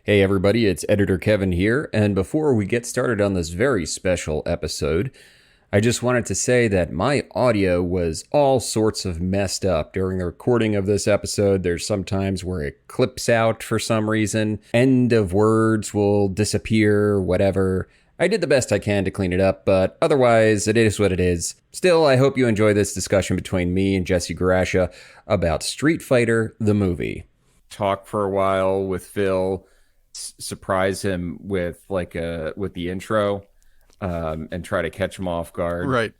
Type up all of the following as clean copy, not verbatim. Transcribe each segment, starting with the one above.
Hey everybody, it's Editor Kevin here, and before we get started on this very special episode, I just wanted to say that my audio was all sorts of messed up during the recording of this episode. There's some times where it clips out for some reason, end of words will disappear, whatever. I did the best I can to clean it up, but otherwise it is what it is. Still, I hope you enjoy this discussion between me and Jesse Guarascia about Street Fighter, the movie. Talk for a while with Phil, surprise him with the intro, and try to catch him off guard. Right.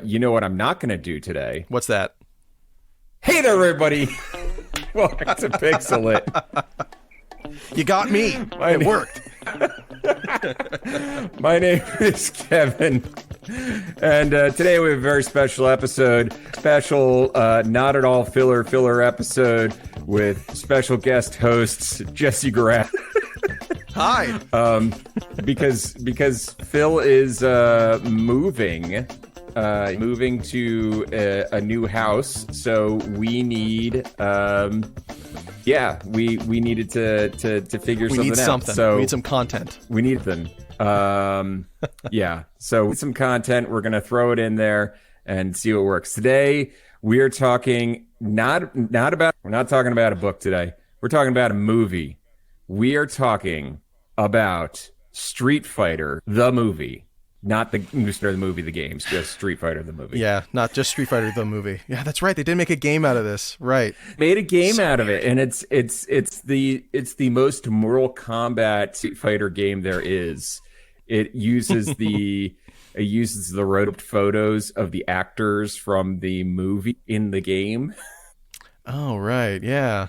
You know what I'm not going to do today? What's that? Hey there, everybody. Welcome to PixelLit. You got me. It worked. My name is Kevin, and today we have a very special episode. Special, not at all filler episode with special guest hosts Jesse Guarascia. Hi. Because Phil is moving to a new house, so we need we needed to figure something out. Something. So we need some content. We need them. So with some content, we're gonna throw it in there and see what works. Today we are talking we're not talking about a book today. We're talking about a movie. We are talking about Street Fighter, the movie. Not the movie, the games, just Street Fighter, the movie. Yeah, not just Street Fighter, the movie. Yeah, that's right. They did make a game out of this. Right. Made a game out of it, and it's the most Mortal Kombat Street Fighter game there is. It uses the rotoscoped photos of the actors from the movie in the game. Oh, right. Yeah.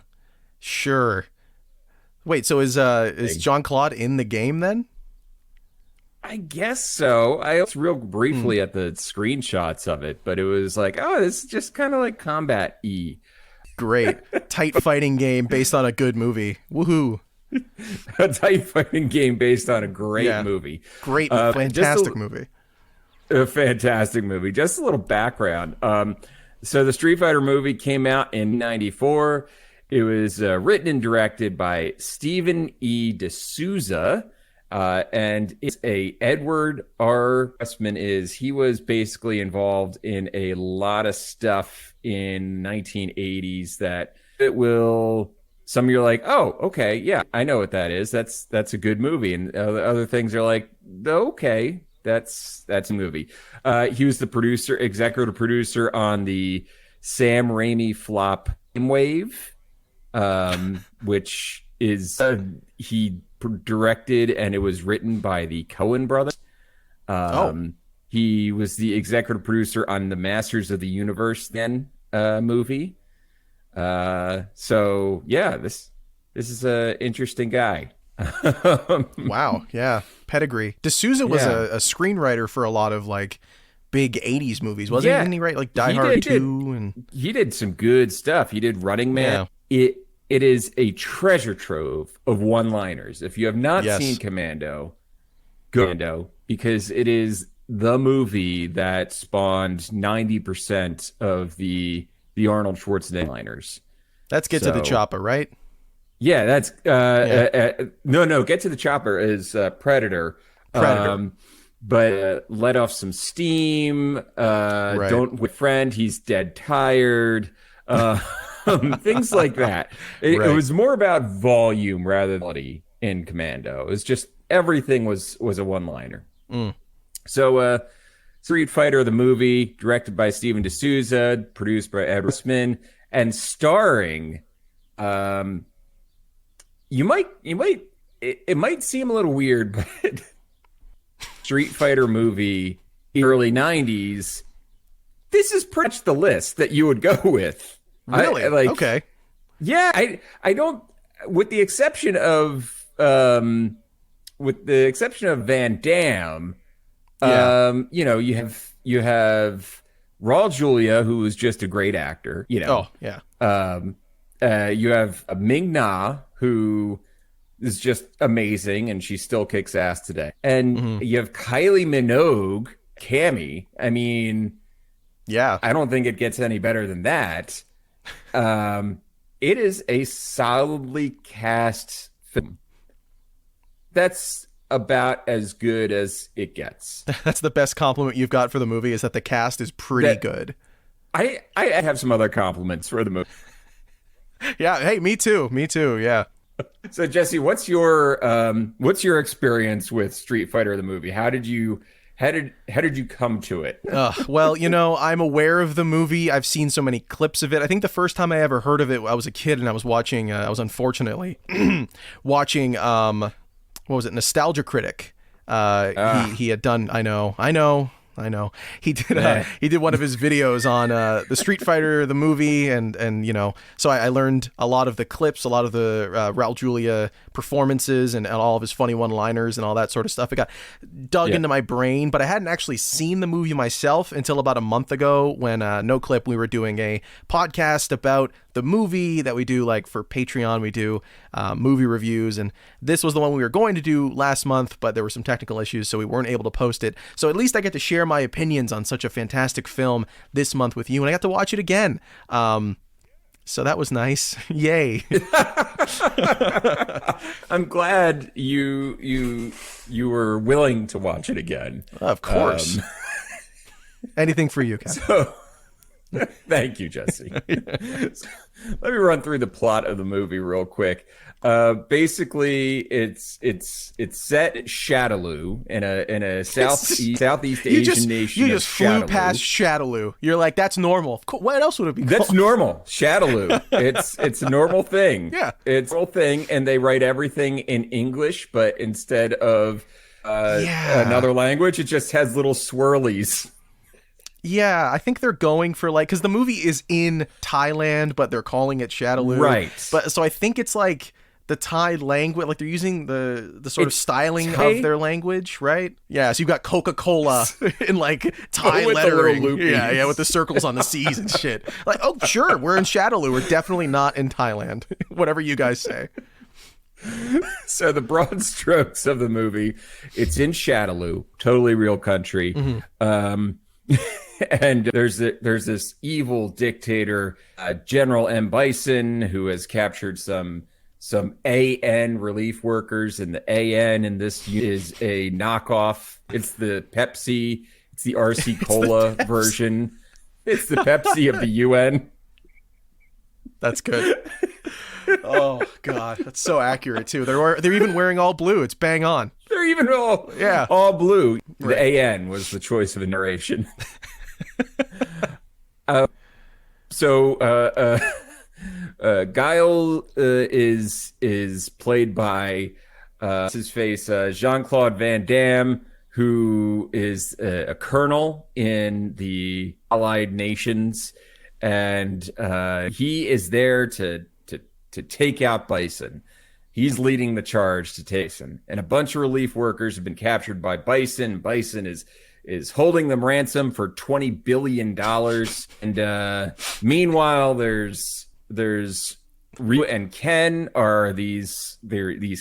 Sure. Wait, so is Jean-Claude in the game then? I guess so. I looked real briefly at the screenshots of it, but it was like, oh, this is just kind of like Combat-E. Great. Tight fighting game based on a good movie. Woohoo. A tight fighting game based on a great movie. Great, fantastic movie. A fantastic movie. Just a little background. So the Street Fighter movie came out in 94. It was written and directed by Stephen E. D'Souza. And it's Edward R. Westman he was basically involved in a lot of stuff in 1980s that some of you are like, oh, okay, yeah, I know what that is. That's a good movie. And other things are like, okay, that's a movie. He was the executive producer on the Sam Raimi flop Wave, which is he directed, and it was written by the Coen brothers. He was the executive producer on the Masters of the Universe movie. So yeah, this is a interesting guy. Wow, yeah, pedigree. D'Souza was a screenwriter for a lot of like big 80s movies, wasn't he? Didn't he write like Die Hard 2? And he did some good stuff. He did Running Man. Yeah. It is a treasure trove of one-liners. If you have not seen Commando, go Commando, because it is the movie that spawned 90% of the Arnold Schwarzenegger liners. That's Get to the Chopper, right? Yeah, that's no. Get to the Chopper is Predator. But let off some steam. Right. Don't with friend. He's dead tired. Things like that. It was more about volume rather than quality in Commando. It was just everything was a one-liner. So Street Fighter, the movie, directed by Stephen D'Souza, produced by Edward Westman, and starring it might seem a little weird, but Street Fighter movie, early 90s, this is pretty much the list that you would go with. Really? Okay. Yeah, I don't, with the exception of Van Damme. You have Raul Julia, who was just a great actor. You have Ming Na, who is just amazing, and she still kicks ass today. And you have Kylie Minogue, Cammy. I mean, I don't think it gets any better than that. It is a solidly cast film. that's about as good as it gets. That's the best compliment you've got for the movie, is that the cast is pretty good. I have some other compliments for the movie. Yeah, hey, me too, yeah. So Jesse, what's your experience with Street Fighter the movie? How did you come to it? Well, I'm aware of the movie. I've seen so many clips of it. I think the first time I ever heard of it, I was a kid and I was watching. I was unfortunately watching. What was it? Nostalgia Critic. He had done. I know. He did one of his videos on the Street Fighter the movie, and so I learned a lot of the clips, a lot of the Raul Julia performances, and all of his funny one-liners and all that sort of stuff. It got dug into my brain, but I hadn't actually seen the movie myself until about a month ago when No Clip, we were doing a podcast about the movie that we do, like for Patreon. We do movie reviews, and this was the one we were going to do last month, but there were some technical issues, so we weren't able to post it. So at least I get to share my opinions on such a fantastic film this month with you, and I got to watch it again. So that was nice. Yay. I'm glad you were willing to watch it again. Of course. Anything for you, Captain. So, thank you, Jesse. Let me run through the plot of the movie real quick. Basically, it's set at Shadaloo in a southeast Asian nation. You just flew past Shadaloo. You're like, that's normal. What else would it be called? That's normal. Shadaloo. It's a normal thing. Yeah, it's a normal thing, and they write everything in English, but instead of another language, it just has little swirlies. Yeah, I think they're going for because the movie is in Thailand, but they're calling it Shadaloo. Right. But so I think it's like the Thai language, like they're using the sort of styling of their language, right? Yeah, so you've got Coca-Cola in Thai lettering. Yeah, with the circles on the C's and shit. Like, oh, sure, we're in Shadaloo. We're definitely not in Thailand. Whatever you guys say. So the broad strokes of the movie, it's in Shadaloo, totally real country. Mm-hmm. And there's this evil dictator, General M. Bison, who has captured some AN relief workers, and the AN in this is a knockoff. It's the Pepsi. It's the RC Cola version. It's the Pepsi of the UN. That's good. Oh God, that's so accurate too. They're even wearing all blue. It's bang on. They're even all blue. Right. The AN was the choice of the narration. Guile is played by his face Jean-Claude Van Damme, who is a colonel in the Allied nations, and he is there to take out Bison. He's leading the charge to take him, and a bunch of relief workers have been captured by Bison. Bison is holding them ransom for $20 billion. And meanwhile, there's Ryu and Ken are these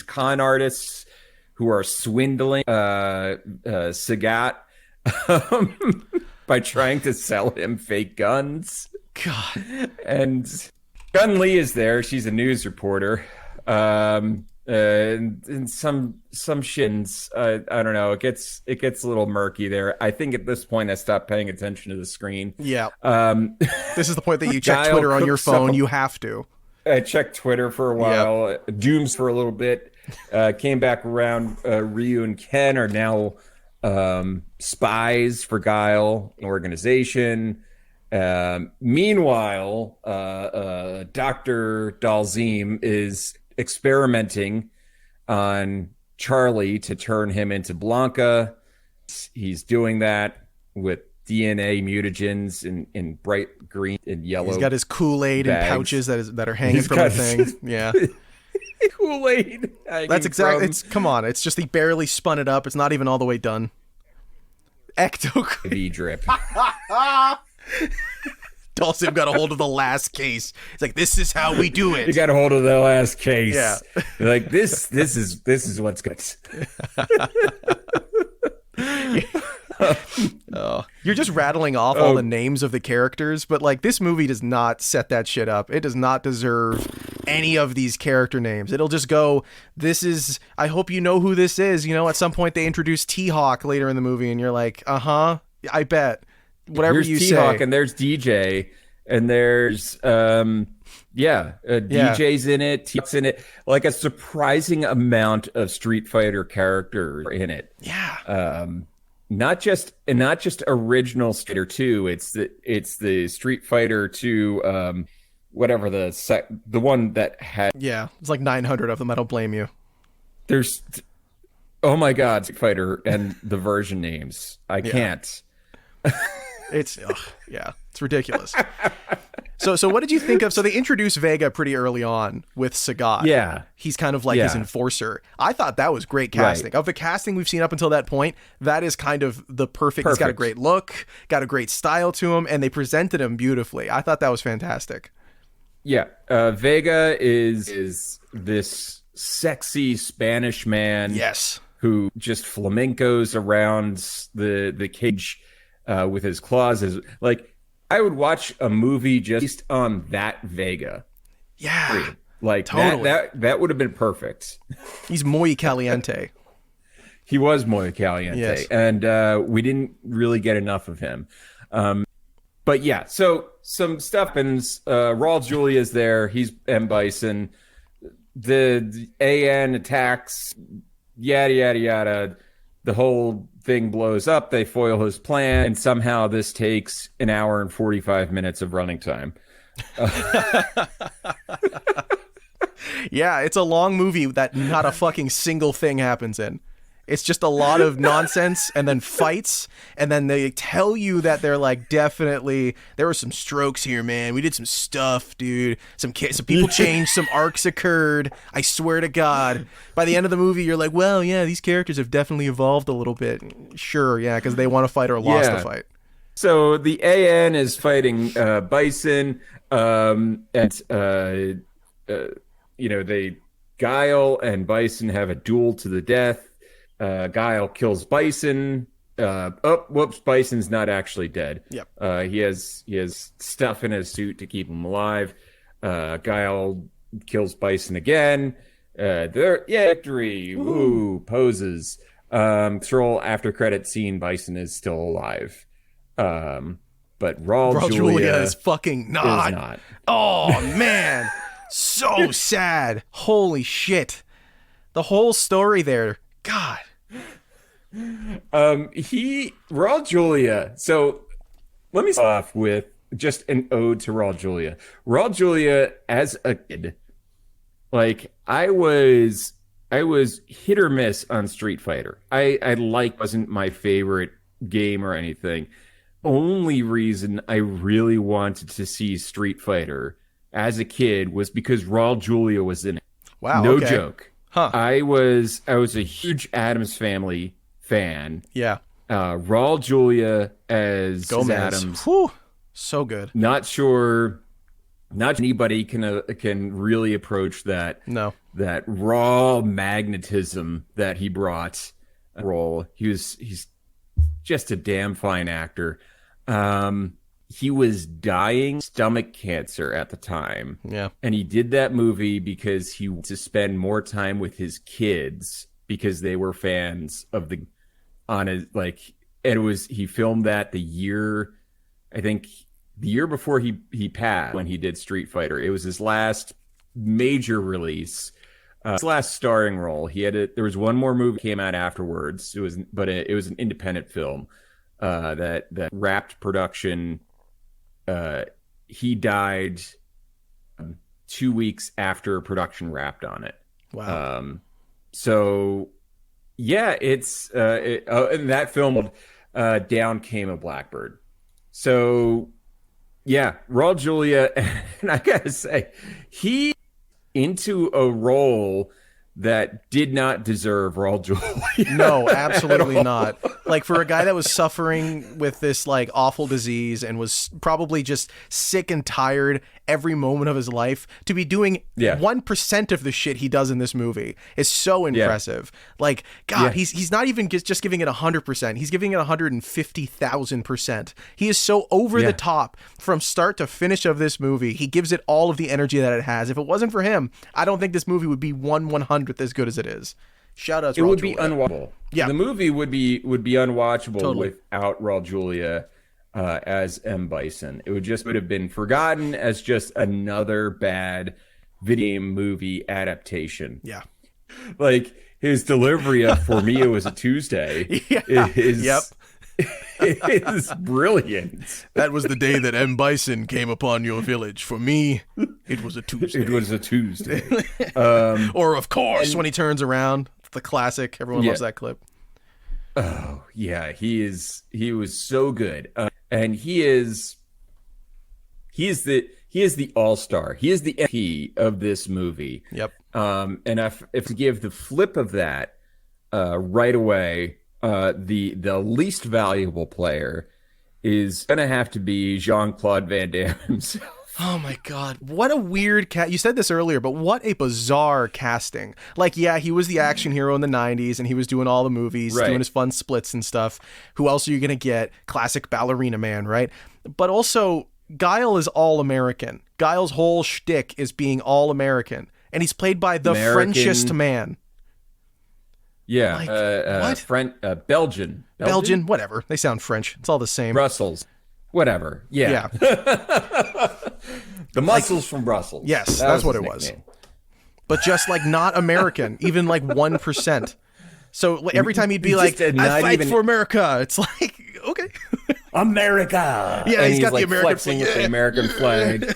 con artists who are swindling Sagat by trying to sell him fake guns. God. And Gun Lee is there. She's a news reporter. And some shins, I don't know. It gets a little murky there. I think at this point I stopped paying attention to the screen. Yeah. This is the point that you check Twitter on your phone. You have to. I checked Twitter for a while. Yep. Dooms for a little bit. Came back around. Ryu and Ken are now spies for Guile, an organization. Meanwhile, Dr. Dalzim is experimenting on Charlie to turn him into Blanca. He's doing that with DNA mutagens in bright green and yellow. He's got his Kool-Aid in pouches that are hanging from the thing. Yeah. Kool-Aid. That's exactly. Come on. It's just he barely spun it up. It's not even all the way done. Ecto drip. Dalsim got a hold of the last case. It's like, this is how we do it. You got a hold of the last case. Yeah. Like this is what's good. You're just rattling off all the names of the characters, but like this movie does not set that shit up. It does not deserve any of these character names. It'll just go, this is, I hope you know who this is. You know, at some point they introduce T-Hawk later in the movie and you're like, I bet. Whatever there's you T-Hawk say. And there's DJ and there's DJ's in it, T's in it, like a surprising amount of Street Fighter characters in it. Yeah. Not just original Street Fighter 2. It's the Street Fighter 2, whatever the one that had. Yeah, it's like 900 of them. I don't blame you. There's, oh my God, Street Fighter and the version names. I can't. It's ridiculous. So what did you think of? So they introduced Vega pretty early on with Sagat. Yeah. He's kind of like his enforcer. I thought that was great casting. Right. Of the casting we've seen up until that point, that is kind of the perfect. He's got a great look, got a great style to him, and they presented him beautifully. I thought that was fantastic. Yeah. Vega is this sexy Spanish man. Yes. Who just flamencos around the cage with his claws. Like, I would watch a movie just on that Vega. Yeah. Like, totally. That would have been perfect. He's muy caliente. He was muy caliente. Yes. And we didn't really get enough of him. But yeah, so some stuff happens. Raul Julia's there. He's M. Bison. The AN attacks, yada, yada, yada. The whole thing blows up. They foil his plan. And somehow this takes an hour and 45 minutes of running time. Yeah, it's a long movie that not a fucking single thing happens in. It's just a lot of nonsense and then fights, and then they tell you that they're like, definitely, there were some strokes here, man. We did some stuff, dude. Some people changed, some arcs occurred. I swear to God. By the end of the movie, you're like, well, yeah, these characters have definitely evolved a little bit. Sure, yeah, because they want to fight or lost the fight. So the AN is fighting Bison, Guile and Bison have a duel to the death. Guile kills Bison. Bison's not actually dead. Yep. He has stuff in his suit to keep him alive. Guile kills Bison again. Victory. Woo, poses. Troll after credit scene, Bison is still alive. But Raul Julia is fucking not. Oh man. So sad. Holy shit. The whole story there. God. Raul Julia. So let me start off with just an ode to Raul Julia. Raul Julia as a kid, like I was hit or miss on Street Fighter. Wasn't my favorite game or anything. Only reason I really wanted to see Street Fighter as a kid was because Raul Julia was in it. Wow. No okay. joke. Huh. I was a huge Addams Family fan. Yeah. Raul Julia as Addams. Whew. So good. Not sure. Not anybody can really approach that. No. That raw magnetism that he brought. Role. He's just a damn fine actor. He was dying stomach cancer at the time. Yeah. And he did that movie because he wanted to spend more time with his kids because they were fans of he filmed that the year before he passed when he did Street Fighter. It was his last major release. His last starring role. There was one more movie that came out afterwards. It was an independent film that wrapped production. He died 2 weeks after production wrapped on it. Wow. So yeah, it's in that film, Down Came a Blackbird. So yeah, Raul Julia, and I gotta say, he into a role that did not deserve Raul Julia. No, absolutely not. Like, for a guy that was suffering with this like awful disease and was probably just sick and tired every moment of his life, to be doing 1% of the shit he does in this movie is so impressive. Like, God, he's not even just giving it 100%. He's giving it 150,000%. He is so over the top from start to finish of this movie. He gives it all of the energy that it has. If it wasn't for him, I don't think this movie would be 1/100th as good as it is. Shout out to Raul It would Julia. be unwatchable. Yeah. The movie would be unwatchable without Raul Julia as M. Bison. It would have been forgotten as just another bad video game movie adaptation. Yeah. Like, his delivery of "For Me It Was a Tuesday" is brilliant. That was the day that M. Bison came upon your village. For me, it was a Tuesday. It was a Tuesday. Or, of course, when he turns around, the classic. Everyone loves that clip. Oh, yeah. He was so good. And he is the all-star. He is the MVP of this movie. Yep. And if to give the flip of that right away, the least valuable player is gonna have to be Jean-Claude Van Damme himself. Oh my God, what a weird cat. You said this earlier, but what a bizarre casting. Like, yeah, he was the action hero in the 90s and he was doing all the movies, doing his fun splits and stuff. Who else are you gonna get? Classic ballerina man, right? But also, Guile is all American. Guile's whole shtick is being all American, and he's played by the Frenchest man. Yeah, what? Belgian, whatever. They sound French. It's all the same. Brussels, whatever. Yeah. The muscles from Brussels. Yes, that's what it was. But just like not American, even like 1%. So every time he'd be like, "I fight for America," it's like, okay, America. Yeah, and he's got the American flexing with the American flag.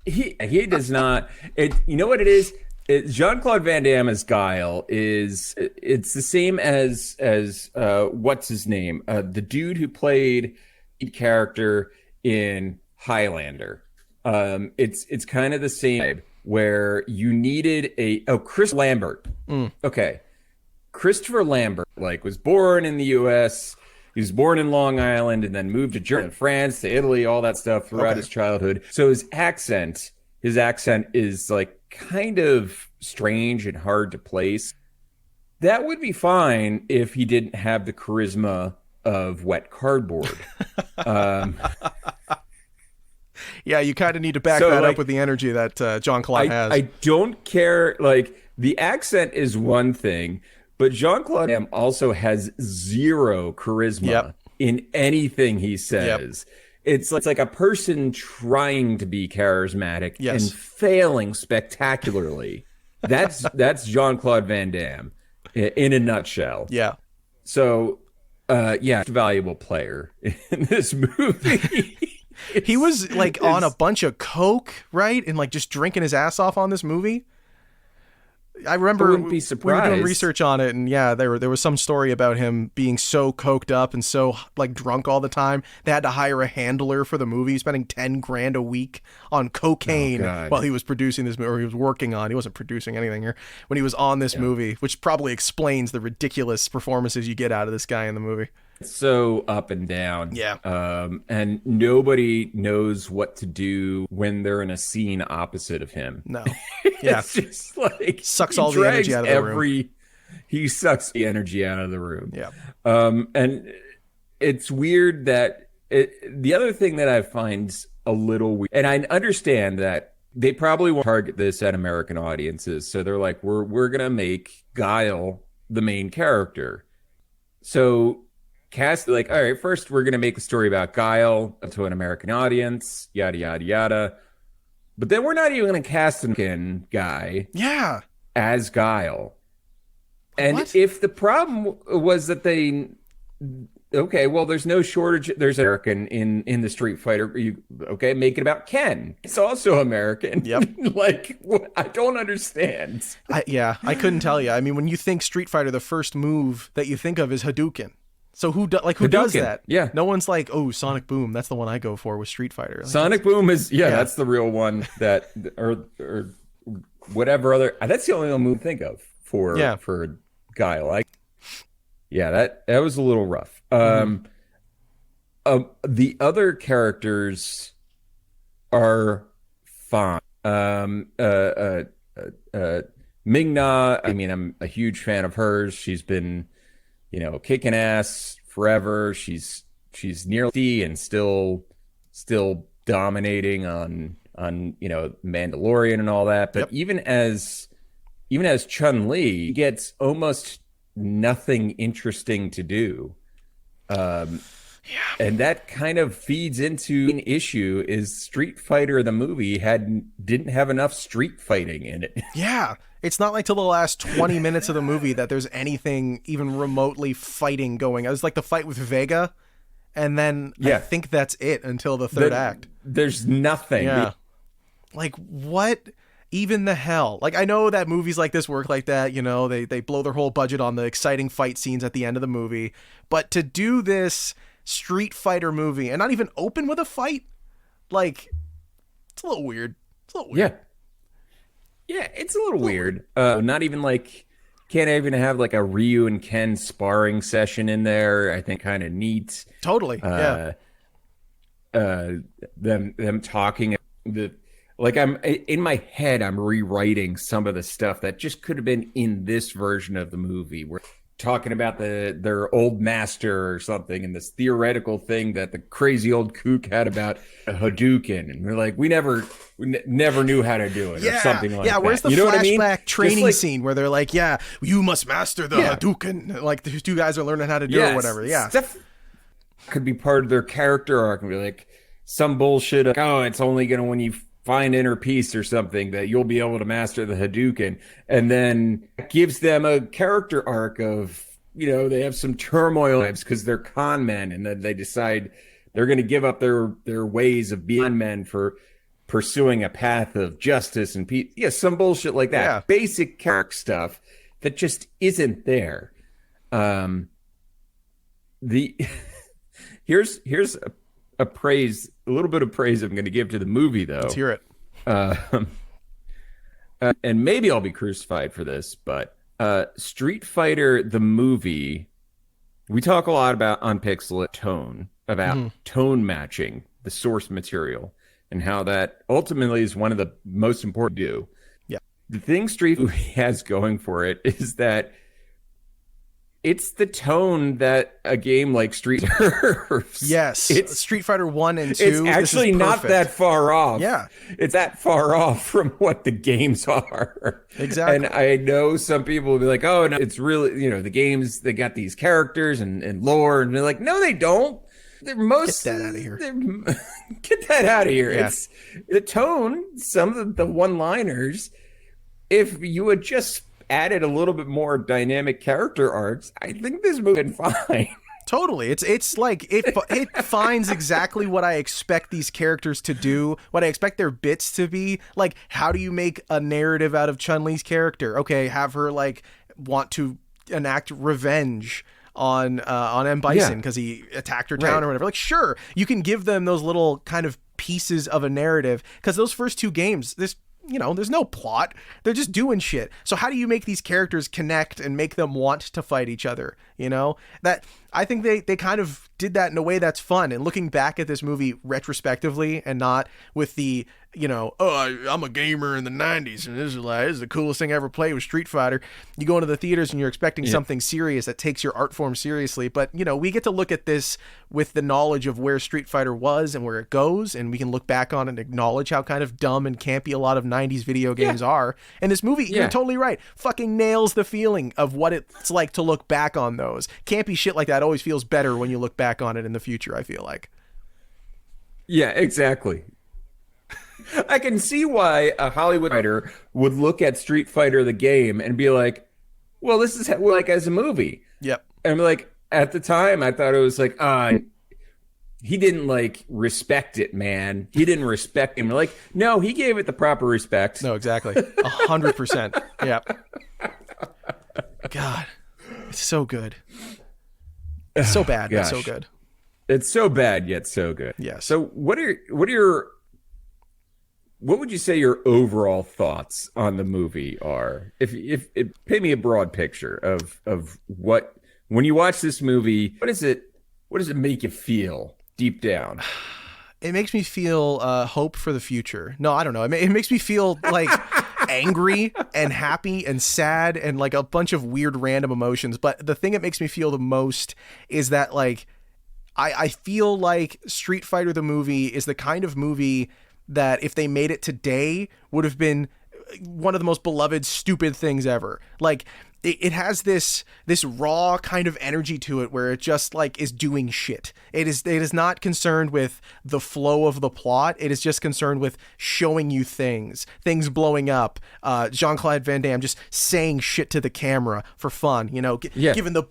He does not. You know what it is? Jean-Claude Van Damme as Guile it's the same as what's his name? The dude who played the character in Highlander. It's kind of the same where you needed Chris Lambert. Okay. Christopher Lambert was born in the US. He was born in Long Island and then moved to Germany, France, to Italy, all that stuff throughout his childhood. So his accent is kind of strange and hard to place. That would be fine if he didn't have the charisma of wet cardboard. Yeah, you kind of need to back that up with the energy that Jean-Claude has. I don't care. The accent is one thing, but Jean-Claude Van Damme also has zero charisma in anything he says. It's like a person trying to be charismatic and failing spectacularly. That's Jean-Claude Van Damme in a nutshell. Yeah. So, valuable player in this movie. He was on a bunch of coke, right? And just drinking his ass off on this movie. I remember wouldn't be surprised. We were doing research on it, and there was some story about him being so coked up and so drunk all the time. They had to hire a handler for the movie, spending $10,000 a week on cocaine while he was producing this movie, or he was working on. He wasn't producing anything here when he was on this movie, which probably explains the ridiculous performances you get out of this guy in the movie. So up and down. Yeah. And nobody knows what to do when they're in a scene opposite of him. No. It's just sucks all the energy out of the room. He sucks the energy out of the room. Yeah. And it's weird that the other thing that I find a little weird, and I understand that they probably won't target this at American audiences. So they're like, we're going to make Guile the main character. So cast all right, first we're going to make a story about Guile to an American audience, yada, yada, yada. But then we're not even going to cast an guy as Guile. And if the problem was that there's no shortage, there's an American in the Street Fighter, make it about Ken. It's also American. Yep. I don't understand. I couldn't tell you. I mean, when you think Street Fighter, the first move that you think of is Hadouken. So who does that? Yeah. No one's like, oh, Sonic Boom. That's the one I go for with Street Fighter. Sonic Boom is that's the real one that or whatever other. That's the only movie I think of Yeah. for a guy like. Yeah, that was a little rough. The other characters are fine. Ming-Na, I mean, I'm a huge fan of hers. She's been, kicking ass forever. She's nearly and still dominating on Mandalorian and all that. But even as Chun-Li gets almost nothing interesting to do. And that kind of feeds into an issue is Street Fighter the movie didn't have enough street fighting in it. Yeah. It's not like till the last 20 minutes of the movie that there's anything even remotely fighting going. It was like the fight with Vega, and then I think that's it until the third act. There's nothing. Yeah. Like, what even the hell? Like, I know that movies like this work like that, they blow their whole budget on the exciting fight scenes at the end of the movie. But to do this Street Fighter movie and not even open with a fight, like, it's a little weird. Yeah, it's a little weird. Not even like, can't even have like a Ryu and Ken sparring session in there. I think kind of neat. Totally. Yeah. Them talking. I'm in my head, I'm rewriting some of the stuff that just could have been in this version of the movie. We're talking about their old master or something, and this theoretical thing that the crazy old kook had about a Hadouken, and we're like, we never knew how to do it, or something like that. Yeah, where's the you know flashback what I mean? training scene where they're like, yeah, you must master the Hadouken. Like, the two guys are learning how to do it or whatever. Yeah. Stuff could be part of their character arc and be like some bullshit like, oh, it's only going to when you find inner peace or something that you'll be able to master the Hadouken, and then gives them a character arc of, they have some turmoil because they're con men, and then they decide they're going to give up their ways of being men for pursuing a path of justice and peace. Yeah, some bullshit like that. Yeah. Basic character stuff that just isn't there. Here's a little bit of praise I'm going to give to the movie, though. Let's hear it. And maybe I'll be crucified for this, but Street Fighter the movie, we talk a lot about on PixelLit tone matching the source material, and how that ultimately is one of the most important to do. Yeah. The thing Street Fighter has going for it is that it's the tone that a game like Street Fighter Yes. It's Street Fighter 1 and 2. It's actually not that far off. Yeah. It's that far off from what the games are. Exactly. And I know some people will be like, oh, no, it's really, the games, they got these characters and lore. And they're like, no, they don't. They're most... Get that out of here. Get that out of here. Yeah. It's the tone, some of the one-liners, if you had just added a little bit more dynamic character arcs, I think this movie would been fine. Totally. It's like it finds exactly what I expect these characters to do, what I expect their bits to be. Like, how do you make a narrative out of Chun-Li's character? Okay, have her like want to enact revenge on M. Bison because he attacked her town or whatever. Like, sure, you can give them those little kind of pieces of a narrative, because those first two games, there's no plot. They're just doing shit. So how do you make these characters connect and make them want to fight each other? That I think they kind of did that in a way that's fun. And looking back at this movie retrospectively, and not with the, I'm a gamer in the 90s and this is the coolest thing I ever played was Street Fighter. You go into the theaters and you're expecting something serious that takes your art form seriously. But, we get to look at this with the knowledge of where Street Fighter was and where it goes. And we can look back on it and acknowledge how kind of dumb and campy a lot of 90s video games are. And this movie, you're totally right, fucking nails the feeling of what it's like to look back on those. Campy shit like that always feels better when you look back on it in the future, I feel like. Yeah, exactly. I can see why a Hollywood writer would look at Street Fighter the game and be like, well, this is like as a movie. Yep. And like, at the time, I thought it was like, he didn't like respect it, man. He didn't respect him. Like, no, he gave it the proper respect. No, exactly. 100%. Yep. God, it's so good. It's so bad, but so good. It's so bad yet so good. Yes. So what are your what would you say your overall thoughts on the movie are? If paint me a broad picture of what, when you watch this movie, what does it make you feel deep down? It makes me feel hope for the future. No, I don't know. It makes me feel like angry and happy and sad and like a bunch of weird random emotions. But the thing that makes me feel the most is that like I feel like Street Fighter the movie is the kind of movie that if they made it today would have been one of the most beloved stupid things ever. Like it has this raw kind of energy to it where it just like is doing shit. It is not concerned with the flow of the plot. It is just concerned with showing you things blowing up. Jean-Claude Van Damme just saying shit to the camera for fun, you know, giving the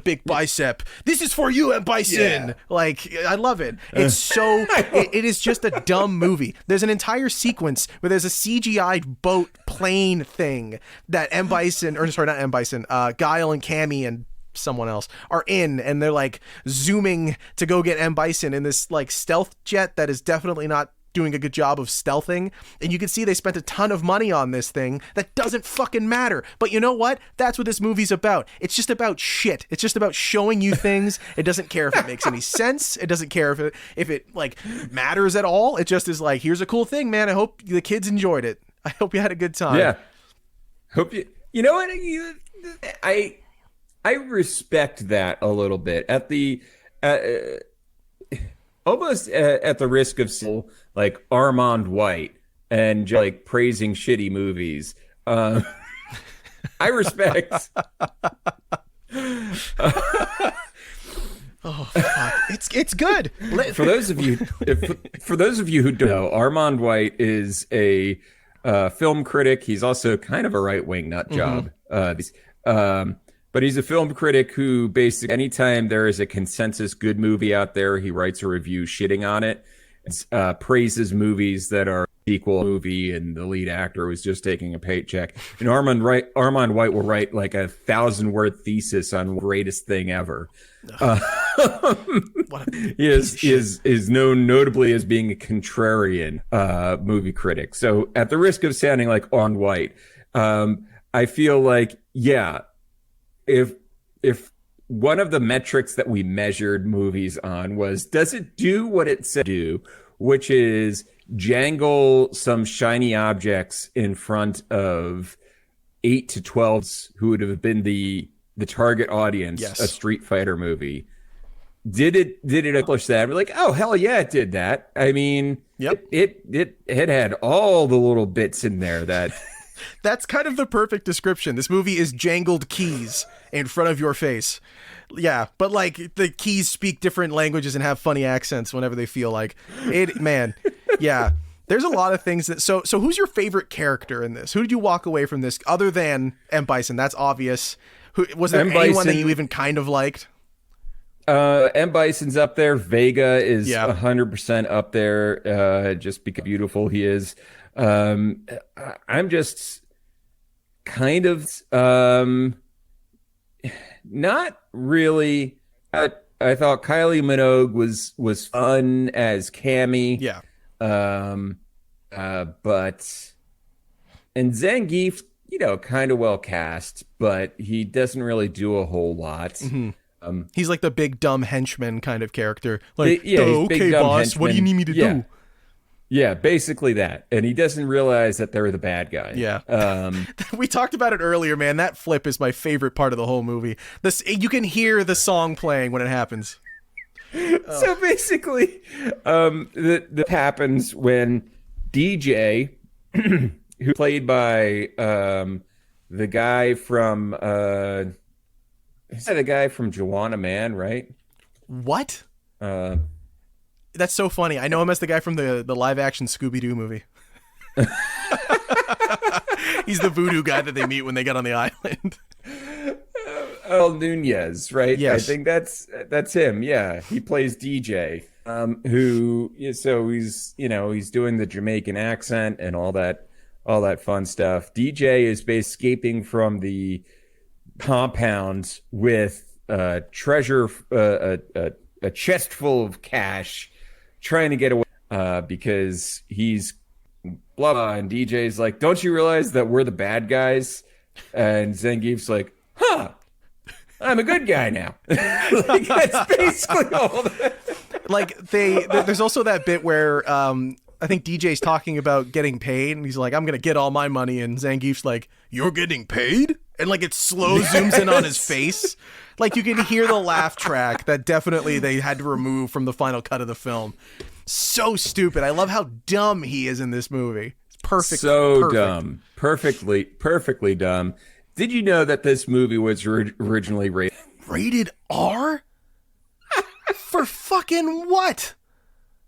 big bicep. This is for you, M. Bison. Yeah. Like, I love it. It's so, it is just a dumb movie. There's an entire sequence where there's a CGI boat plane thing that M. Bison, or sorry, not M. Bison, Guile and Cammy and someone else are in, and they're like zooming to go get M. Bison in this like stealth jet that is definitely not doing a good job of stealthing, and you can see they spent a ton of money on this thing that doesn't fucking matter. But you know what? That's what this movie's about. It's just about shit. It's just about showing you things. It doesn't care if it makes any sense. It doesn't care if it like matters at all. It just is like, here's a cool thing, man. I hope the kids enjoyed it. I hope you had a good time. Yeah. Hope you know what? I respect that a little bit at the almost at the risk of like Armand White and just, like praising shitty movies. I respect. Oh fuck! It's good. For those of you who don't know, Armand White is a film critic. He's also kind of a right-wing nut job. But he's a film critic who basically, anytime there is a consensus good movie out there, he writes a review shitting on it. Praises movies that are equal movie and the lead actor was just taking a paycheck. And Armand White will write like 1,000-word thesis on greatest thing ever. He is known notably as being a contrarian movie critic. So at the risk of sounding like on White, I feel like, yeah, if one of the metrics that we measured movies on was, does it do what it said to do, which is jangle some shiny objects in front of 8 to 12s who would have been the target audience, yes. A Street Fighter movie. Did it accomplish that? We're like, oh hell yeah, it did that. I mean, yep. It had all the little bits in there that that's kind of the perfect description. This movie is jangled keys in front of your face. Yeah, but like the keys speak different languages and have funny accents whenever they feel like it. Man, yeah. There's a lot of things that. So who's your favorite character in this? Who did you walk away from this other than M. Bison? That's obvious. Who was there? Anyone that you even kind of liked? M. Bison's up there. Vega is 100% up there. Just because beautiful he is. I'm just kind of not really. I thought Kylie Minogue was fun as Cammy. Yeah. But and Zangief, kind of well cast, but he doesn't really do a whole lot. Mm-hmm. He's like the big dumb henchman kind of character. Like, okay, boss, henchman. What do you need me to do? Yeah, basically that. And he doesn't realize that they're the bad guy. Yeah. We talked about it earlier, man. That flip is my favorite part of the whole movie. You can hear the song playing when it happens. So basically, that happens when DJ, who played by the guy from Joanna Man, right? What? That's so funny. I know him as the guy from the live action Scooby-Doo movie. He's the voodoo guy that they meet when they get on the island. Nunez, right? Yes. I think that's him. Yeah, he plays DJ. So he's doing the Jamaican accent and all that fun stuff. DJ is escaping from the compound with treasure, a chest full of cash, trying to get away because he's blah blah. And DJ's like, don't you realize that we're the bad guys? And Zangief's like, huh, I'm a good guy now. Like, that's basically all that. Like there's also that bit where I think DJ's talking about getting paid, and he's like, I'm gonna get all my money, and Zangief's like, you're getting paid? And like it slow zooms in on his face. Like you can hear the laugh track that definitely they had to remove from the final cut of the film. So stupid. I love how dumb he is in this movie. It's perfect. So dumb. Perfectly dumb. Did you know that this movie was originally rated R? For fucking what?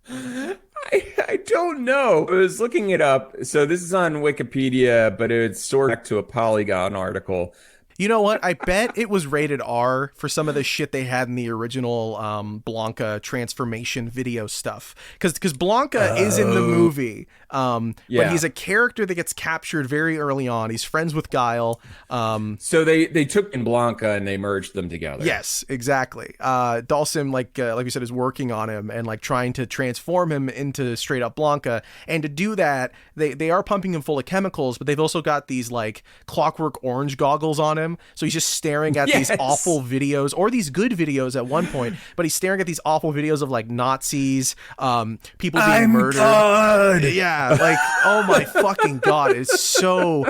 I don't know. I was looking it up. So this is on Wikipedia, but it's sort of back to a Polygon article. You know what? I bet it was rated R for some of the shit they had in the original Blanca transformation video stuff. Because Blanca is in the movie, but he's a character that gets captured very early on. He's friends with Guile. So they took in Blanca and they merged them together. Yes, exactly. Dhalsim, like you said, is working on him and like trying to transform him into straight up Blanca. And to do that, they are pumping him full of chemicals, but they've also got these like Clockwork Orange goggles on him. So he's just staring at these awful videos, or these good videos at one point, but he's staring at these awful videos of like Nazis, people being murdered. God. Yeah, like, oh my fucking God. It's so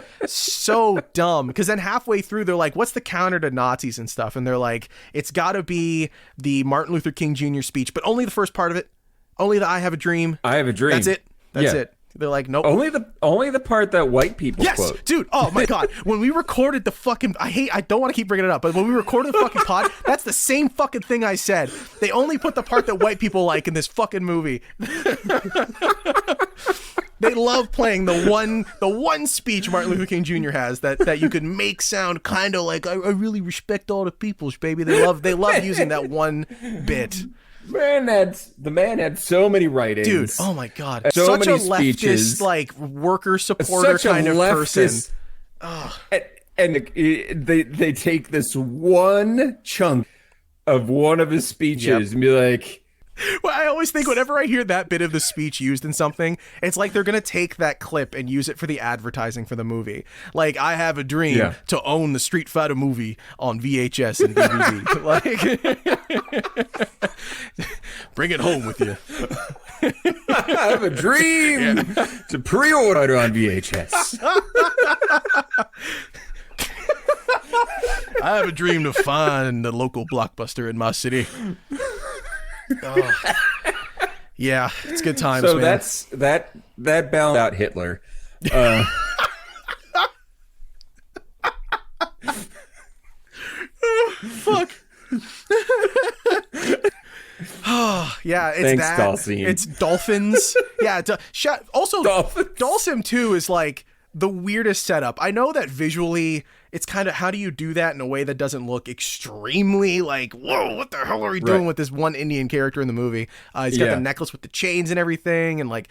dumb. Because then halfway through, they're like, what's the counter to Nazis and stuff? And they're like, it's got to be the Martin Luther King Jr. speech, but only the first part of it. Only the I have a dream. I have a dream. That's it. That's it. They're like, nope. Only the part that white people quote. Dude. Oh my God. When we recorded the fucking, I don't want to keep bringing it up, but when we recorded the fucking pod, that's the same fucking thing I said. They only put the part that white people like in this fucking movie. They love playing the one speech Martin Luther King Jr. has that you could make sound kind of like, I really respect all the peoples, baby. They love using that one bit. The man had so many writings. Dude, oh my God. So such many a leftist, speeches. like, worker supporter kind of person. And they take this one chunk of one of his speeches and be like... Well, I always think whenever I hear that bit of the speech used in something, it's like they're going to take that clip and use it for the advertising for the movie. Like, I have a dream to own the Street Fighter movie on VHS and DVD. Like, bring it home with you. I have a dream to pre-order on VHS. I have a dream to find the local Blockbuster in my city. Oh. Yeah, it's good times. So man. that balanced out Hitler. Fuck. Oh, yeah, it's Thanks, that. Dhalsim. It's dolphins. Yeah. Also, Dhalsim too is like the weirdest setup. I know that visually it's kind of, how do you do that in a way that doesn't look extremely like, whoa, what the hell are we doing with this one Indian character in the movie? He's got the necklace with the chains and everything, and like,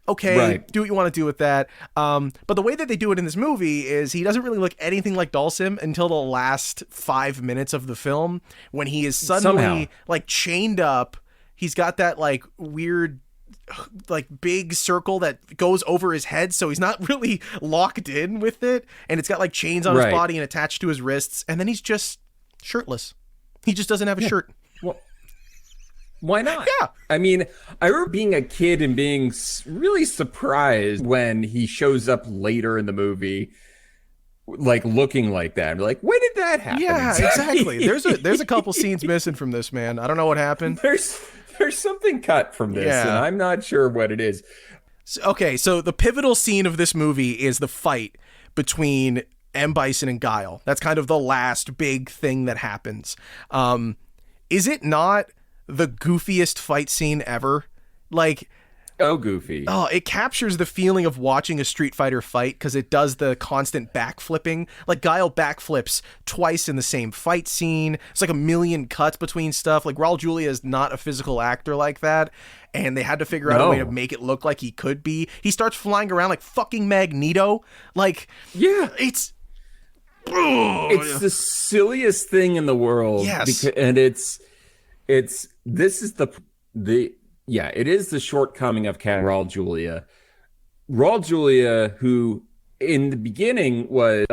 okay, do what you want to do with that. But the way that they do it in this movie is he doesn't really look anything like Dhalsim until the last 5 minutes of the film, when he is suddenly like chained up. He's got that like weird, like big circle that goes over his head, so he's not really locked in with it, and it's got like chains on his body and attached to his wrists, and then he's just shirtless. He just doesn't have a shirt. Well, why not? Yeah. I mean, I remember being a kid and being really surprised when he shows up later in the movie, like looking like that. I'm like, when did that happen? Yeah, exactly. There's a couple scenes missing from this, man. I don't know what happened. There's something cut from this, and I'm not sure what it is. Okay, so the pivotal scene of this movie is the fight between M. Bison and Guile. That's kind of the last big thing that happens. Is it not the goofiest fight scene ever? Like... Oh, goofy. Oh, it captures the feeling of watching a Street Fighter fight because it does the constant backflipping. Like, Guile backflips twice in the same fight scene. It's like a million cuts between stuff. Like, Raul Julia is not a physical actor like that, and they had to figure out a way to make it look like he could be. He starts flying around like fucking Magneto. Like, it's the silliest thing in the world. Yes. And it is the shortcoming of Raul Julia. Raul Julia, who in the beginning was,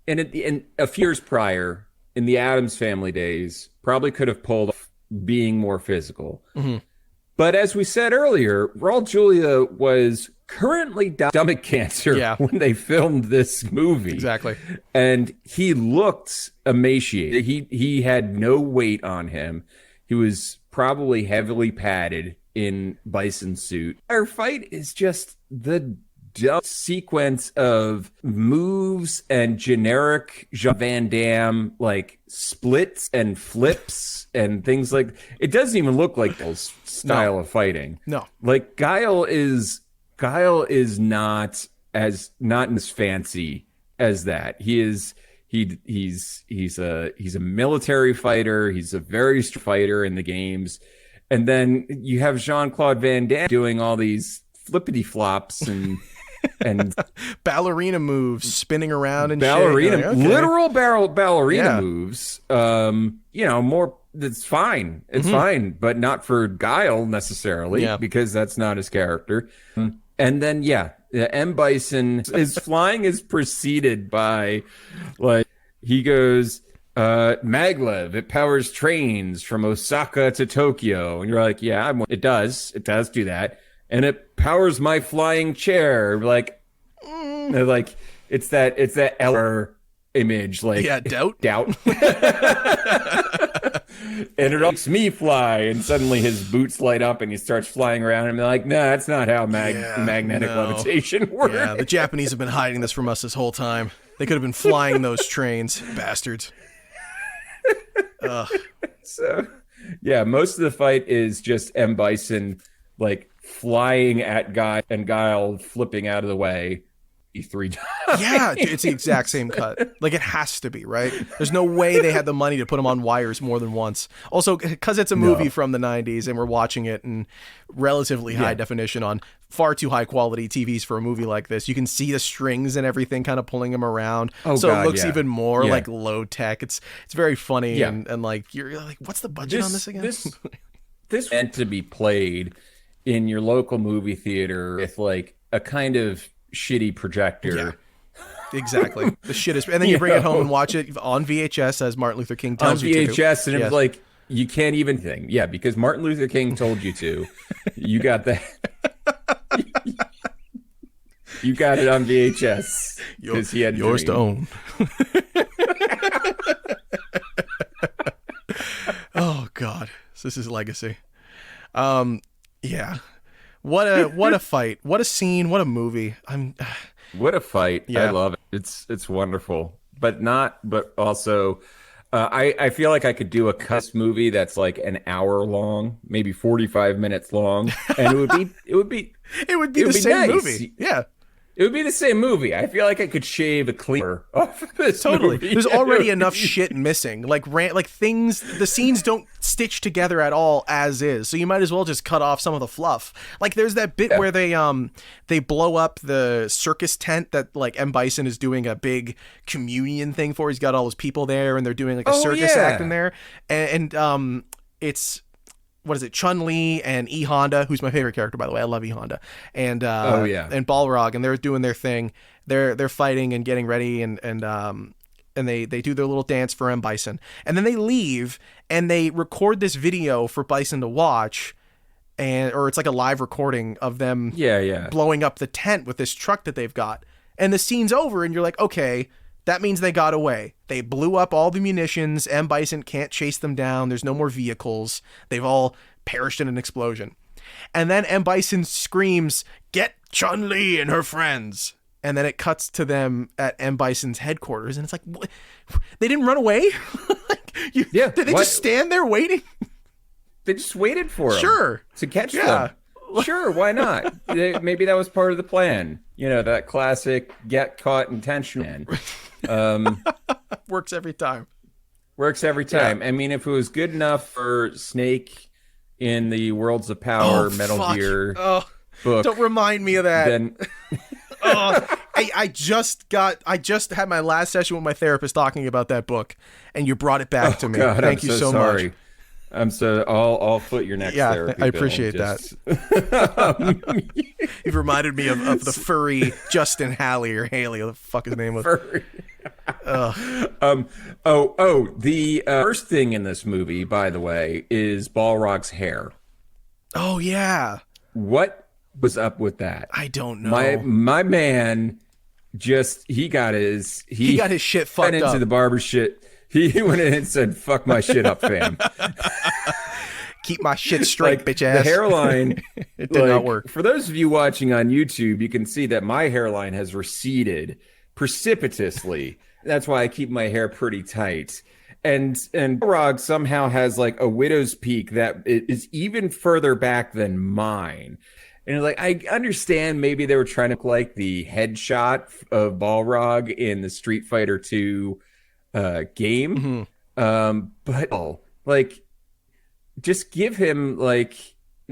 in a few years prior, in the Addams Family days, probably could have pulled off being more physical. Mm-hmm. But as we said earlier, Raul Julia was currently dying of stomach cancer when they filmed this movie. Exactly. And he looked emaciated. He had no weight on him. He was probably heavily padded in bison suit. Our fight is just the dumb sequence of moves and generic Jean Van Damme like splits and flips and things like. It doesn't even look like those style of fighting. No, like Guile is not as fancy as that. He's a military fighter. He's a very strong fighter in the games. And then you have Jean-Claude Van Damme doing all these flippity flops and ballerina moves, spinning around and literal ballerina moves. More. It's fine. It's fine, but not for Guile necessarily because that's not his character. And then M. Bison, his flying is preceded by like he goes. Maglev, it powers trains from Osaka to Tokyo. And you're like, it does do that. And it powers my flying chair. Like, it's that Eller image. Like, doubt. And it makes me fly. And suddenly his boots light up and he starts flying around. And they're like, no, that's not how magnetic levitation works. Yeah, the Japanese have been hiding this from us this whole time. They could have been flying those trains, bastards. So, most of the fight is just M. Bison like flying at Guy and Guile flipping out of the way 3 times. Yeah, it's the exact same cut. Like it has to be, right? There's no way they had the money to put them on wires more than once. Also, because it's a movie from the 90s and we're watching it in relatively high definition on far too high quality TVs for a movie like this, you can see the strings and everything kind of pulling them around. It looks even more like low tech. It's very funny and like you're like, what's the budget on this again? This meant to be played in your local movie theater with like a kind of shitty projector. Yeah. Exactly. The shit is, and then you bring it home and watch it on VHS as Martin Luther King tells you to. On VHS, and it was like you can't even think. Yeah, because Martin Luther King told you to. You got that. You got it on VHS because he had yours to own. Oh God, so this is legacy. Yeah. What a fight! What a scene! What a movie! What a fight! Yeah. I love it. It's wonderful, but also, I feel like I could do a cuss movie that's like an hour long, maybe 45 minutes long, and it would be the same movie. Yeah. It would be the same movie. I feel like I could shave a cleaner off of this movie. There's already enough shit missing. Like things, the scenes don't stitch together at all as is. So you might as well just cut off some of the fluff. Like there's that bit where they blow up the circus tent that like M. Bison is doing a big communion thing for. He's got all those people there and they're doing like a circus act in there. And it's, what is it? Chun-Li and E. Honda, who's my favorite character, by the way. I love E. Honda. And and Balrog, and they're doing their thing. They're fighting and getting ready, and they do their little dance for M. Bison. And then they leave and they record this video for Bison to watch, or it's like a live recording of them blowing up the tent with this truck that they've got. And the scene's over, and you're like, okay, that means they got away. They blew up all the munitions. M. Bison can't chase them down. There's no more vehicles. They've all perished in an explosion. And then M. Bison screams, "Get Chun-Li and her friends." And then it cuts to them at M. Bison's headquarters. And it's like, what? They didn't run away? Did they just stand there waiting? They just waited for them. Sure. To catch them. Sure, why not? Maybe that was part of the plan. You know, that classic get caught intention. Works every time. Yeah. I mean, if it was good enough for Snake in the Worlds of Power Metal Gear book. Don't remind me of that. Then I just had my last session with my therapist talking about that book, and you brought it back to me. God, Thank you so sorry. much. I'll foot your next therapy. I appreciate that. You've reminded me of the furry Justin Halley or Haley, what the fuck his name was. Furry. The first thing in this movie, by the way, is Balrog's hair. Oh yeah. What was up with that? I don't know. My man he got his shit fucked went up. into the barber shit. He went in and said, "Fuck my shit up, fam." Keep my shit straight, bitch ass. The hairline, it did not work. For those of you watching on YouTube, you can see that my hairline has receded precipitously. That's why I keep my hair pretty tight. And Balrog somehow has like a widow's peak that is even further back than mine. And like, I understand maybe they were trying to like the headshot of Balrog in the Street Fighter 2 game. But like, just give him like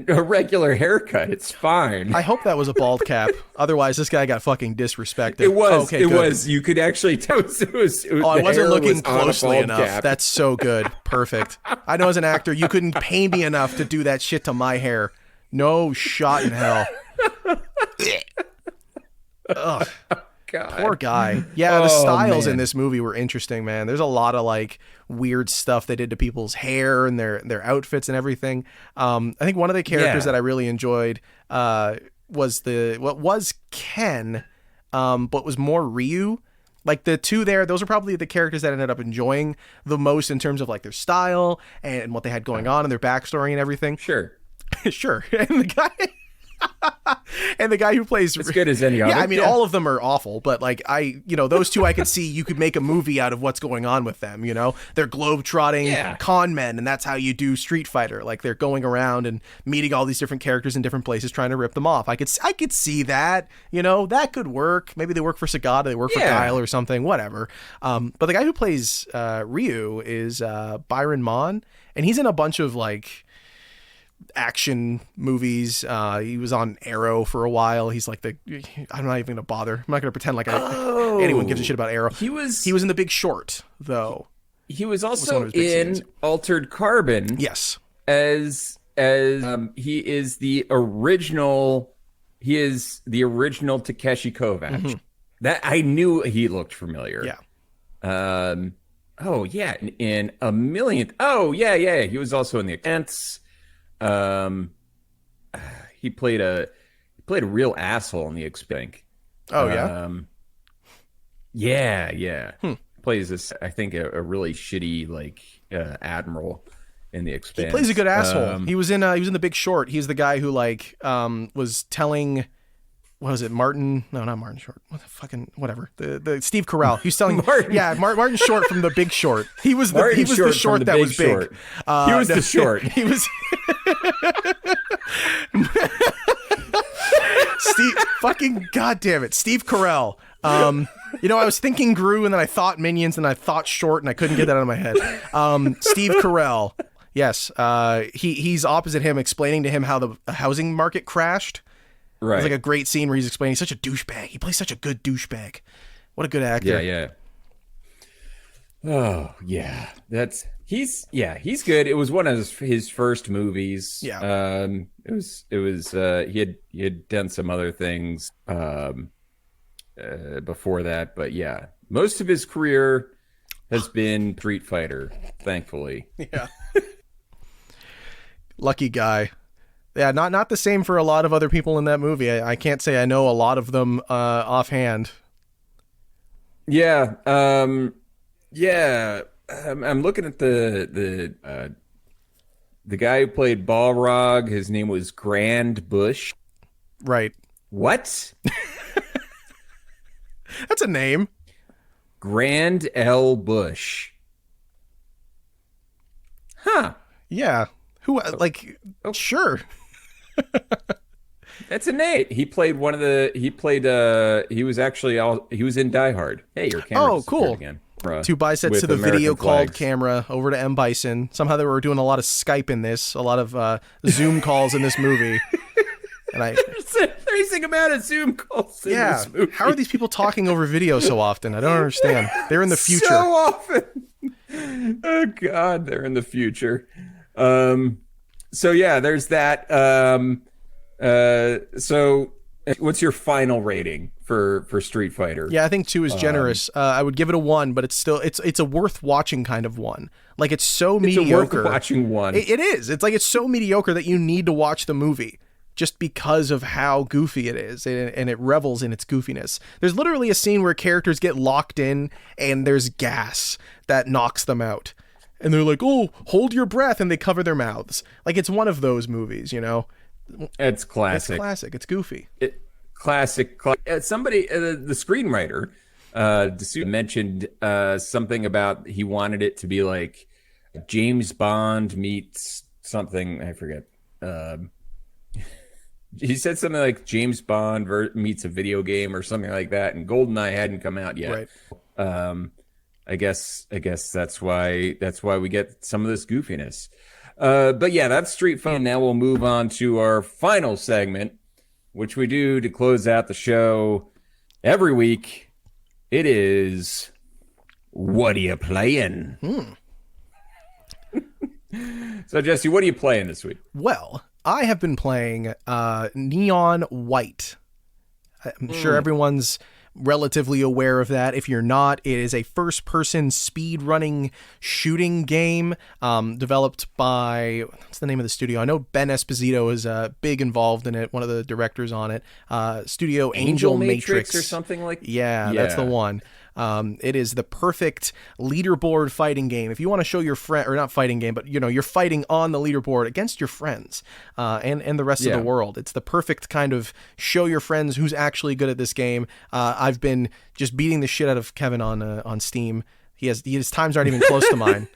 a regular haircut. It's fine. I hope that was a bald cap. Otherwise, this guy got fucking disrespected. It was. Okay, it good. was. You could actually tell. I wasn't looking closely enough. Cap. That's so good. Perfect. I know as an actor, you couldn't pay me enough to do that shit to my hair. No shot in hell. Ugh. God. Poor guy. Yeah, the styles in this movie were interesting, man. There's a lot of like weird stuff they did to people's hair and their outfits and everything. I think one of the characters that I really enjoyed was Ken, but was more Ryu. Like the two there, those are probably the characters that I ended up enjoying the most in terms of like their style and what they had going on and their backstory and everything. Sure. Sure. And the guy who plays as good as any other. Yeah, I mean, all of them are awful, but like those two I could see you could make a movie out of what's going on with them, They're globe-trotting con men, and that's how you do Street Fighter. Like they're going around and meeting all these different characters in different places trying to rip them off. I could see that, that could work. Maybe they work for Sagata, they work for Guile or something, whatever. But the guy who plays Ryu is Byron Mon, and he's in a bunch of like action movies. He was on Arrow for a while. He's like I'm not even gonna bother. I'm not gonna pretend like anyone gives a shit about Arrow. He was in The Big Short, though. He was also in Altered Carbon. Yes, as he is the original. He is the original Takeshi Kovacs. Mm-hmm. That I knew he looked familiar. Yeah. In a million. Oh yeah. He was also in The Ants. He played a real asshole in The Expanse. Oh yeah. Yeah. Plays this, I think, a really shitty like admiral in The Expanse. He plays a good asshole. He was in The Big Short. He's the guy who like was telling. What was it, Martin? No, not Martin Short. What the fucking whatever. The Steve Carell. He's telling Martin Short from The Big Short. He was the short that was big. He was the short. He was Steve fucking goddamn it, Steve Carell. I was thinking Gru and then I thought Minions and I thought Short and I couldn't get that out of my head. Steve Carell. Yes. He's opposite him, explaining to him how the housing market crashed. Right. It's like a great scene where he's explaining he's such a douchebag. He plays such a good douchebag. What a good actor. Yeah. Oh, yeah. He's good. It was one of his first movies. Yeah. It was he had done some other things before that, but yeah. Most of his career has been Street Fighter, thankfully. Yeah. Lucky guy. Yeah, not the same for a lot of other people in that movie. I can't say I know a lot of them offhand. Yeah. I'm looking at the guy who played Balrog. His name was Grand Bush. Right. What? That's a name. Grand L. Bush. Huh. Yeah. Who sure. That's a Nate. He played one of the. He was in Die Hard. Hey, your camera. Oh, cool. Again. Two biceps to the American video flags. called camera over to M. Bison. Somehow they were doing a lot of Skype in this, a lot of Zoom calls in this movie. And there's a increasing amount of Zoom calls in this movie. How are these people talking over video so often? I don't understand. They're in the future. So often. Oh God, they're in the future. So yeah, there's that. So what's your final rating for Street Fighter? Yeah, I think 2 is generous. I would give it a 1, but it's still it's a worth watching kind of one. Like it's so mediocre. It's a worth watching one. It is. It's like it's so mediocre that you need to watch the movie just because of how goofy it is, and it revels in its goofiness. There's literally a scene where characters get locked in and there's gas that knocks them out. And they're like, "Oh, hold your breath," and they cover their mouths. Like it's one of those movies, you know? It's classic. It's classic. It's goofy. Classic. Somebody, the screenwriter, D'Souza mentioned something about he wanted it to be like James Bond meets something. I forget. He said something like James Bond meets a video game or something like that, and GoldenEye hadn't come out yet. Right. I guess that's why we get some of this goofiness. But yeah, that's Street Fighter. Now we'll move on to our final segment, which we do to close out the show every week. It is, what are you playing? So Jesse, what are you playing this week? Well, I have been playing Neon White. I'm sure everyone's relatively aware of that. If you're not, it is a first-person speed-running shooting game developed by, what's the name of the studio? I know Ben Esposito is big involved in it, one of the directors on it. Studio Angel Matrix or something like that? Yeah, that's the one. It is the perfect leaderboard fighting game. If you want to show your friend, or not fighting game, but you're fighting on the leaderboard against your friends and the rest of the world. It's the perfect kind of show your friends who's actually good at this game. I've been just beating the shit out of Kevin on Steam. His times aren't even close to mine.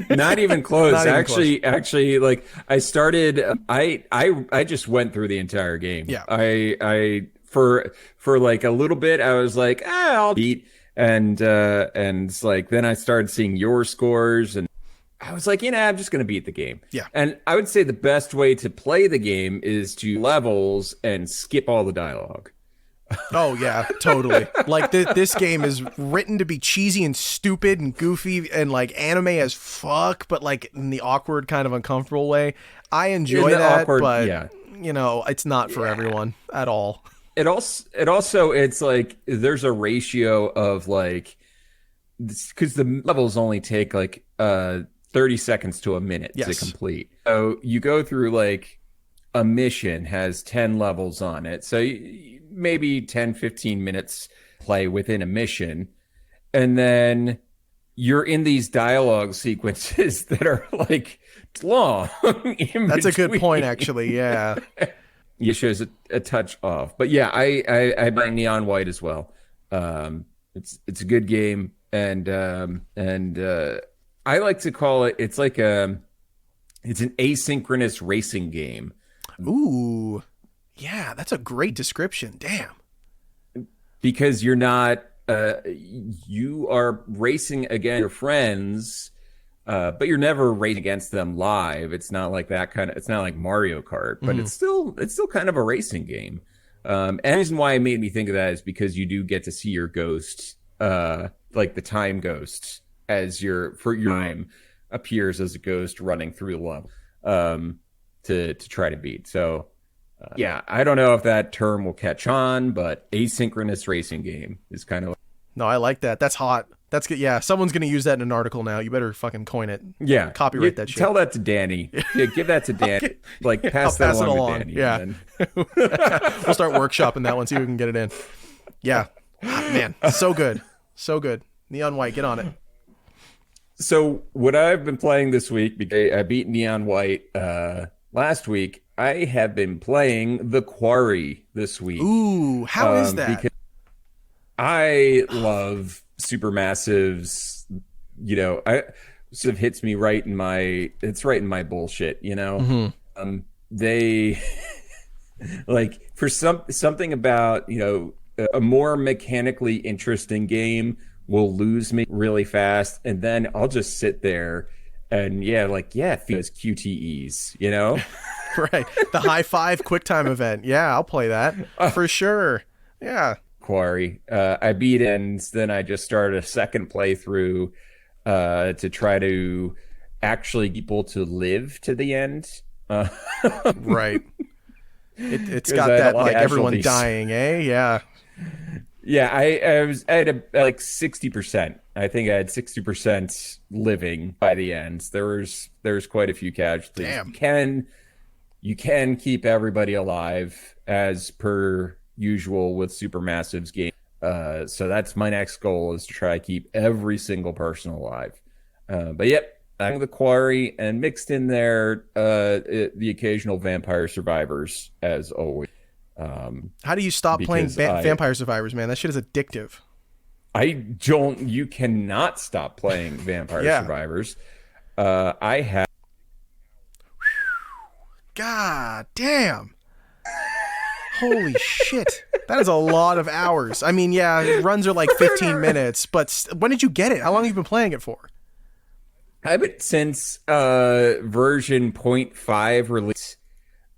Not even close. Not even close. Actually, like I started, I just went through the entire game. Yeah. I for like a little bit, I was like, I'll beat, and it's like then I started seeing your scores, and I was like, I'm just gonna beat the game. Yeah. And I would say the best way to play the game is to levels and skip all the dialogue. Oh yeah, totally. Like this game is written to be cheesy and stupid and goofy and like anime as fuck, but like in the awkward kind of uncomfortable way. I enjoy that, awkward, but yeah. It's not for everyone at all. It also it's like there's a ratio of like, because the levels only take like 30 seconds to a minute to complete. So you go through like a mission has 10 levels on it. So maybe 10, 15 minutes play within a mission. And then you're in these dialogue sequences that are like long. That's a good point, actually. Yeah. It shows a touch off. But yeah, I buy Neon White as well. It's a good game. And I like to call it, it's like it's an asynchronous racing game. Ooh, yeah, that's a great description. Damn. Because you're not, you are racing against your friends, but you're never racing against them live. It's not like that kind of, it's not like Mario Kart, but it's still kind of a racing game. And the reason why it made me think of that is because you do get to see your ghost, like the time ghost, as your time appears as a ghost running through the level. To try to beat. So yeah, I don't know if that term will catch on, but asynchronous racing game is kind of. No, I like that. That's hot. That's good. Yeah, someone's gonna use that in an article now. You better fucking coin it. Yeah, copyright that shit. Tell that to Danny. Yeah, give that to Danny. Okay. Like pass that along to Danny. Yeah, we'll start workshopping that one. See if we can get it in. Yeah, man, so good, so good. Neon White, get on it. So what I've been playing this week, because I beat Neon White last week, I have been playing The Quarry this week. Ooh, how is that? Because I love supermassives. I sort of hits me right in my bullshit. They like for something about a more mechanically interesting game will lose me really fast, and then I'll just sit there and those QTEs, Right. The high five QuickTime event. Yeah, I'll play that for sure. Yeah. Quarry. I beat it, and then I just started a second playthrough to try to actually people to live to the end. Right. It's 'Cause got I had a that lot of like everyone casualties. dying, eh? Yeah. Yeah, I had like 60%. I think I had 60% living by the end. There's quite a few casualties. Damn. You can keep everybody alive as per usual with Supermassive's game. So that's my next goal, is to try to keep every single person alive. But yep, I think the Quarry, and mixed in there the occasional Vampire Survivors, as always. How do you stop playing Because I- Vampire Survivors, man? That shit is addictive. You cannot stop playing Vampire Yeah. Survivors. I have. God damn. Holy shit. That is a lot of hours. I mean, yeah, runs are like 15 minutes, but when did you get it? How long have you been playing it for? I've been since version 0.5 release.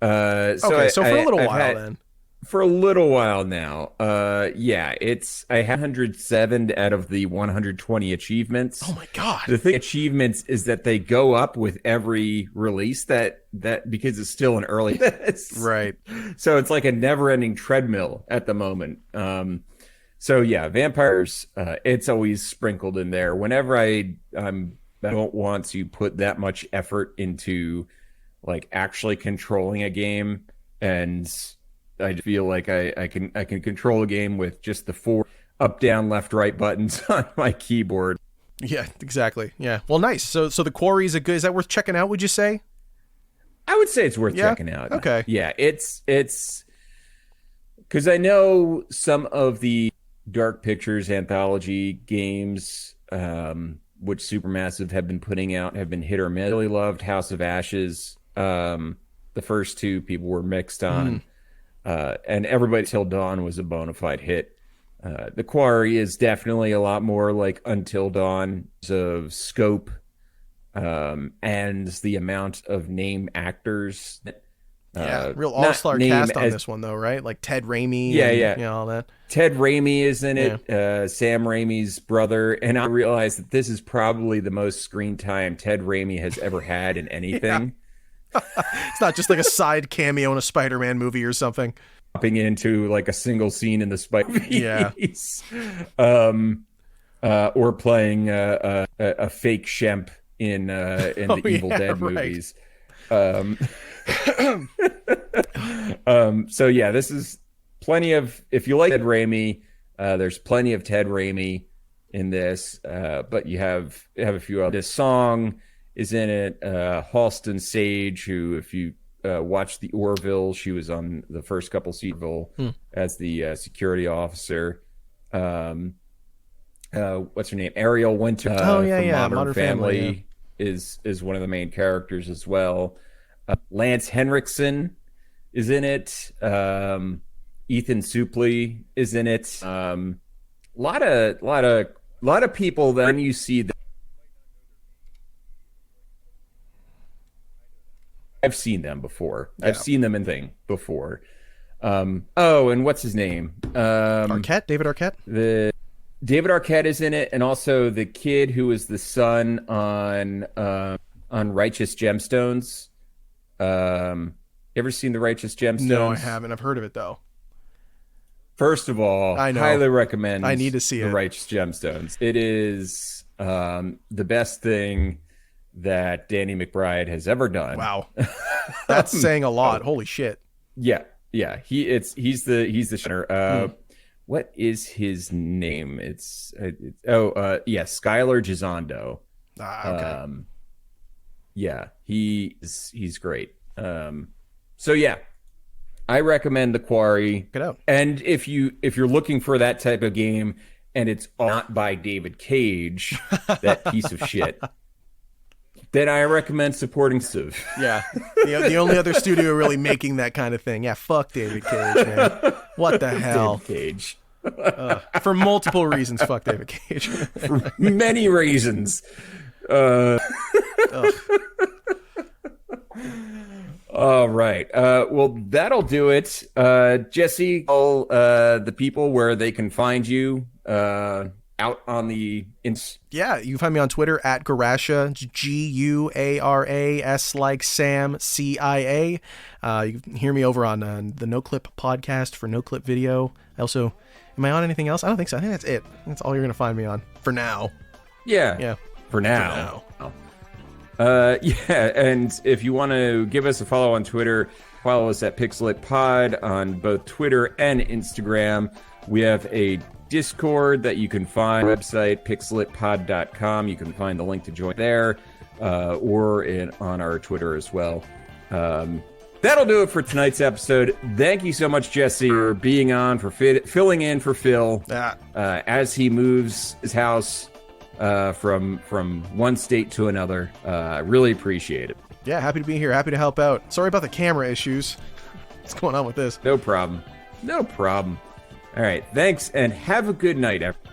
So So for a little while had, then. For a little while now. Yeah, I have 107 out of the 120 achievements. Oh my god. The thing achievements is that they go up with every release that because it's still an early Right. So it's like a never-ending treadmill at the moment. So yeah, vampires, it's always sprinkled in there. Whenever I don't want to put that much effort into like actually controlling a game, and I feel like I can control a game with just the 4 up, down, left, right buttons on my keyboard. Yeah, exactly. Yeah. Well, nice. So the Quarry is is that worth checking out, would you say? I would say it's worth Yeah? checking out. Okay. Yeah, it's because I know some of the Dark Pictures anthology games, which Supermassive have been putting out, have been hit or miss. I really loved House of Ashes. The first 2 people were mixed on. And Everybody Till Dawn was a bona fide hit. The Quarry is definitely a lot more like Until Dawn of scope, and the amount of name actors. Yeah, real all-star not cast on as- this one though, right? Like Ted Raimi. Yeah, and, yeah. You know, all that. Ted Raimi is in it, Sam Raimi's brother, and I realized that this is probably the most screen time Ted Raimi has ever had in anything. It's not just like a side cameo in a Spider-Man movie or something. Popping into like a single scene in the Spider Yeah. Or playing a fake Shemp in the Evil Dead right. movies. So yeah, this is plenty of, if you like Ted Raimi, there's plenty of Ted Raimi in this, but you have a few other. This song is in it. Halston Sage, who, if you watch the Orville, she was on the first couple seasons as the security officer. What's her name? Ariel Winter from Modern Family is one of the main characters as well. Lance Henriksen is in it. Ethan Suplee is in it. A lot of people. Then you see that I've seen them before. Yeah. I've seen them in thing before. And what's his name? Arquette, David Arquette. The David Arquette is in it, and also the kid who is the son on Righteous Gemstones. You ever seen the Righteous Gemstones? No, I haven't. I've heard of it though. First of all, I know. highly recommend. I need to see the it. Righteous Gemstones. It is the best thing that Danny McBride has ever done. Wow, that's saying a lot. Holy shit. Yeah. He's the center. What is his name? Skylar Gisondo. Okay. Yeah, he's great. So yeah, I recommend The Quarry. Get out. And if you're looking for that type of game and it's not by David Cage, that piece of shit, then I recommend supporting Civ. Yeah. The only other studio really making that kind of thing. Yeah, fuck David Cage, man. What the hell? David Cage. For multiple reasons, fuck David Cage. For many reasons. All right. Well, that'll do it. Jesse, tell the people where they can find you out on the Yeah, you can find me on Twitter at Guarascia, Guaras like Sam, CIA. You can hear me over on the No Clip podcast for No Clip Video. Also, am I on anything else? I don't think so. I think that's it. That's all you're going to find me on for now. Yeah. For now. Yeah, and if you want to give us a follow on Twitter, follow us at PixelLit Pod on both Twitter and Instagram. We have a Discord that you can find on our website, pixelitpod.com. You can find the link to join there, or on our Twitter as well. That'll do it for tonight's episode. Thank you so much, Jesse, for being on, for filling in for Phil as he moves his house from one state to another. Really appreciate it. Yeah, happy to be here. Happy to help out. Sorry about the camera issues. What's going on with this? No problem. All right, thanks, and have a good night, everyone.